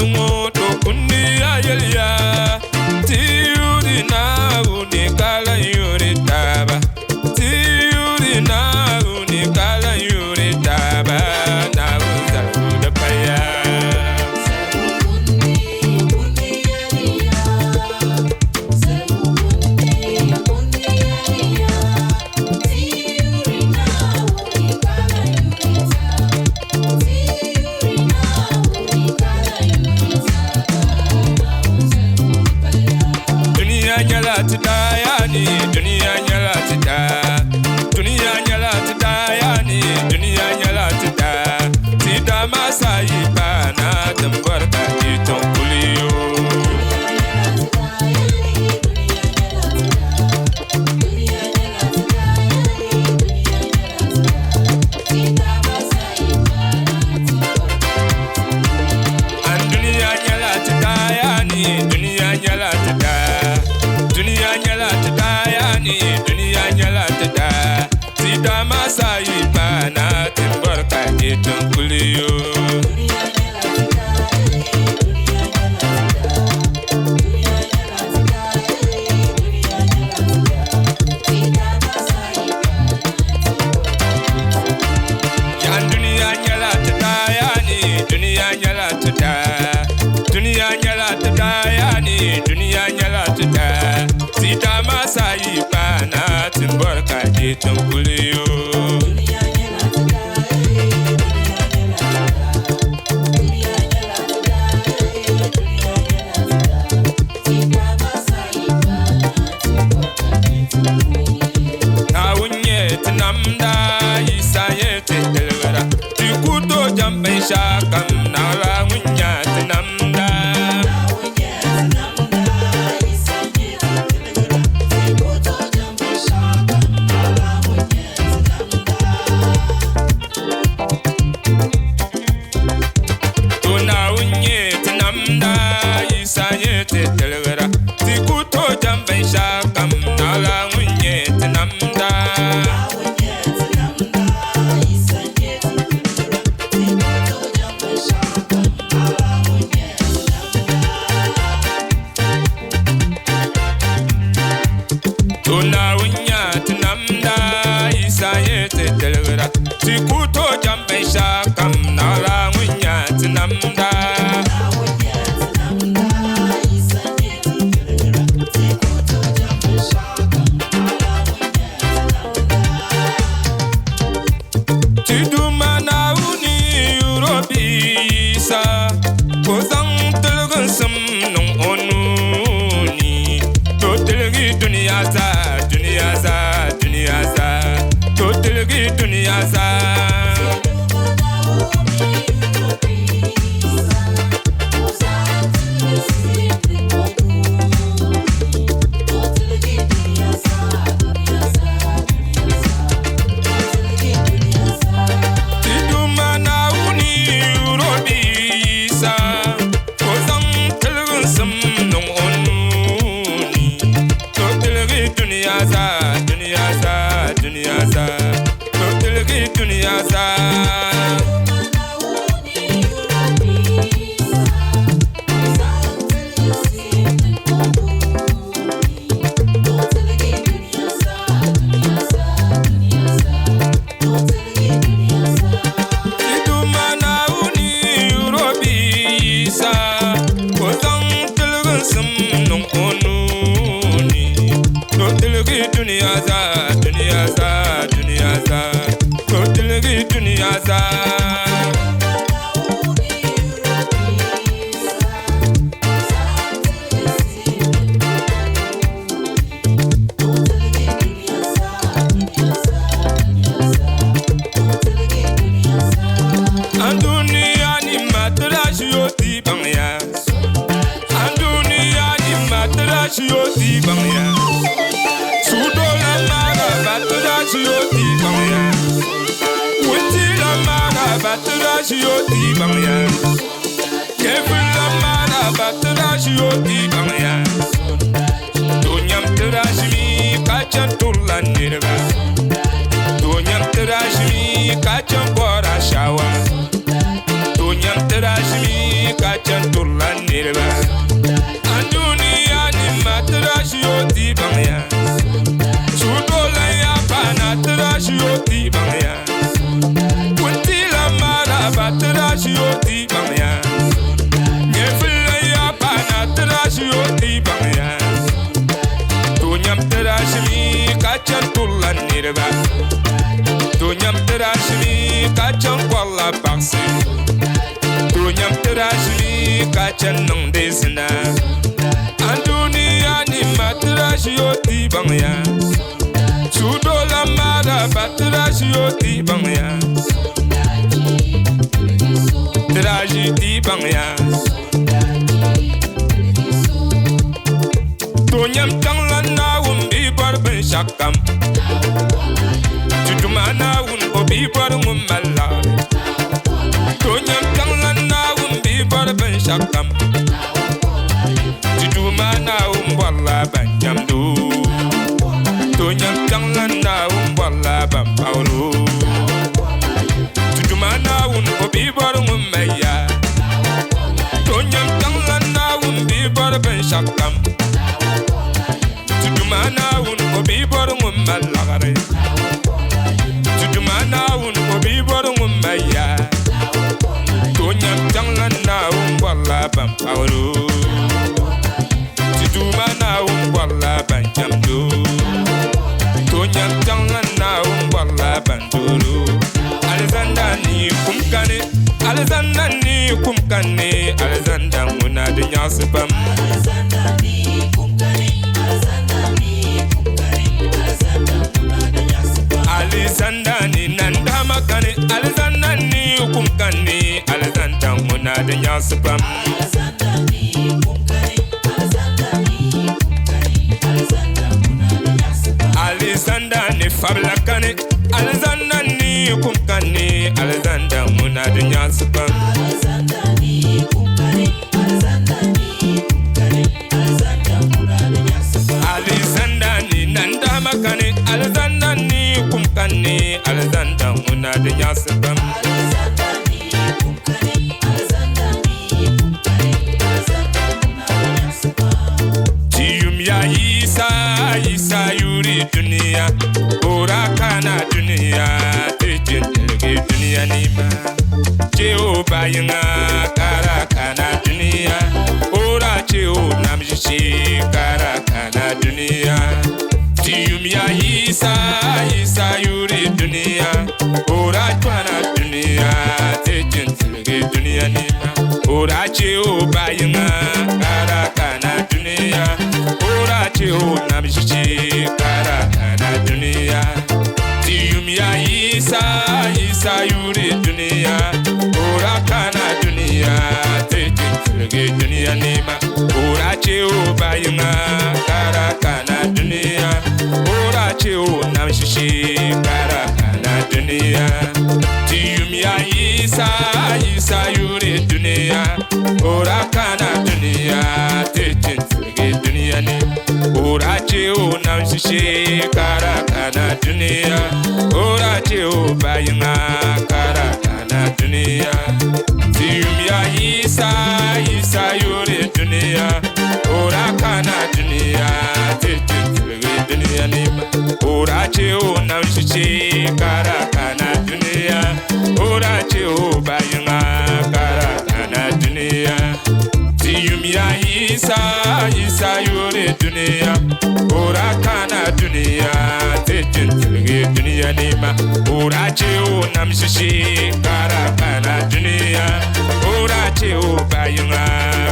nungo to kundi ayelia tiuri na uni kala yuri taba tiuri na uni kala yuri taba na uza uda paya dunia nyala tida dunia nyala tida yani dunia nyala tida tida masai bana dambarka iton kuliyo an dunia nyala tida yani dunia nyala tida dunia nyala tida yani dunia nyala tida tida masai bana timbarka iton kuliyo yan dunia nyala tida yani dunia nyala tida dunia nyala tida yani dunia nyala tida tida masai bana timbarka iton kuliyo namda isayete telwara tikuto jambe shakam nala munya namda tuna unye namda isayete telwara tikuto jambe shakam nala munya namda tuna unya tunamda isayete telwara tikuto jambe shakam nala unya tunamda tiduma na uni urobisa kozang telgun sum nung onuni to telgi dunia za dunia za dunia za to telgi dunia za tiduma na uni urobisa kozang telgun sum nung onuni to telgi dunia za dunia za dunia za to telgi dunia za tiduma na uni urobisa kozang telgun sum nung onuni to telgi dunia za dunia za dunia za to telgi dunia za an dunia ni matrashi yoti bangya an dunia ni matrashi yoti bangya sudola maga batrashi yoti bangya wuti la maga batrashi yoti bangya kefula maga batrashi yoti bangya dunyam trashi mi kachan tulan nirga dunyam trashi mi kachan bora shawa dunyam trashi mi kachan tulan nirba anduniya ni matrashi oti bangya sudola ya pana trashi oti bangya kuntila mara batrashi oti bangya ngefilla ya pana trashi oti bangya tunyam trashi mi kachan tulan nirba tunyam trashi mi kachan kwalla baksi tunyam trashi mi kachan nung desna anduniya ni matrashi oti bangya sudola mara batrashi oti bangya trashi ti bangya tunyam tanglan na umbi barben shakam tutumana un obi bar mumalla tunyam tanglan na umbi barben shakam tutumana umballa banjamdu tunyam tanglan na umballa bampawlu tutumana un obi bar mumaya tunyam tanglan na umbi barben shakam tutumana un obi bar mumalla tutumana un obi bar mumaya tunyam tanglan na umballa bampawlu tutumana umballa banjamdu tunyam tanglan na umballa bandulu Alexander ni kumkane Alexander ni kumkane Alexander muna dunya subam Alexander ni kumkane Alexander ni kumkane Alexander muna dunya subam Alexander ni nanda makane Alexander ni kumkane Alexander muna dunya subam Alexander ni kumkane Alexander ni kumkane Alexander muna dunya subam Alexander ni fablakane Alexander ni kumkane Alexander muna dunya subam Alexander ni kumkane Alexander ni kumkane Alexander muna dunya subam Alexander ni nanda makane Alexander ni kumkane Alexander muna dunya subam Alexander ni kumkane Alexander ni kumkane Alexander muna dunya subam Tiyum ya Isa yuri dunia ora kana dunia tejintelge dunia nima Jehova yinga kara kana dunia ora cheo namjishi kara kana dunia Tiyum ya Isa yuri dunia ora kana dunia tejintelge dunia nima ora Jehova yinga kara kana dunia ora cheo namjishi kara kana dunia Tiyum ya Isa yuri dunia ora kana dunia tejintelge dunia nima ora cheo bayinga kara kana dunia ora cheo namjishi kara kana dunia Tiyum ya Isa yuri dunia ora kana dunia tejintelge dunia nima ora cheo namjishi kara kana dunia ora cheo bayinga kara kana dunia Tiyum ya Isa yuri dunia ora kana dunia tejintelge dunia nima ora cheo namjishi kara kana dunia ora cheo bayinga kara kana dunia Tiyum ya Isa yuri dunia ora kana dunia tejintelge dunia nima ora cheo namjishi kara kana dunia ora cheo bayinga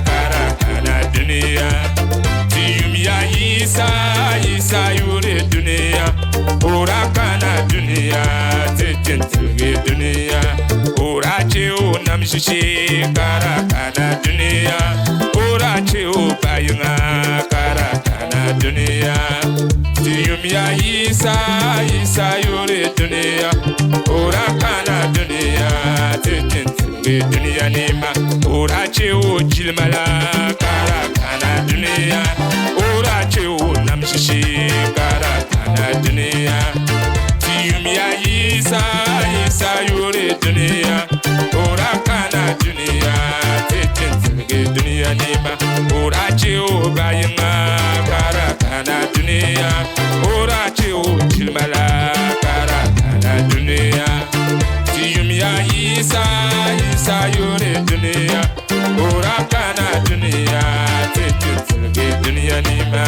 kara kana dunia Tiyum ya Isa yuri dunia ora kana dunia tejintelge dunia ora cheo namjishi kara kana dunia ora cheo bayinga kara kana dunia Tiyum ya Isa yuri dunia ora kana dunia tejintelge dunia nima ora cheo jilmala kara kana dunia ora cheo namjishi kara kana dunia Tiyum ya Isa yuri dunia ora kana dunia tejintelge dunia dunia nima. Urachi o bayinga kara kana dunia. Urachi o chilmala kara kana dunia. Tiyumya isa isa yore dunia. Ura kana dunia. Tete tulge dunia nima.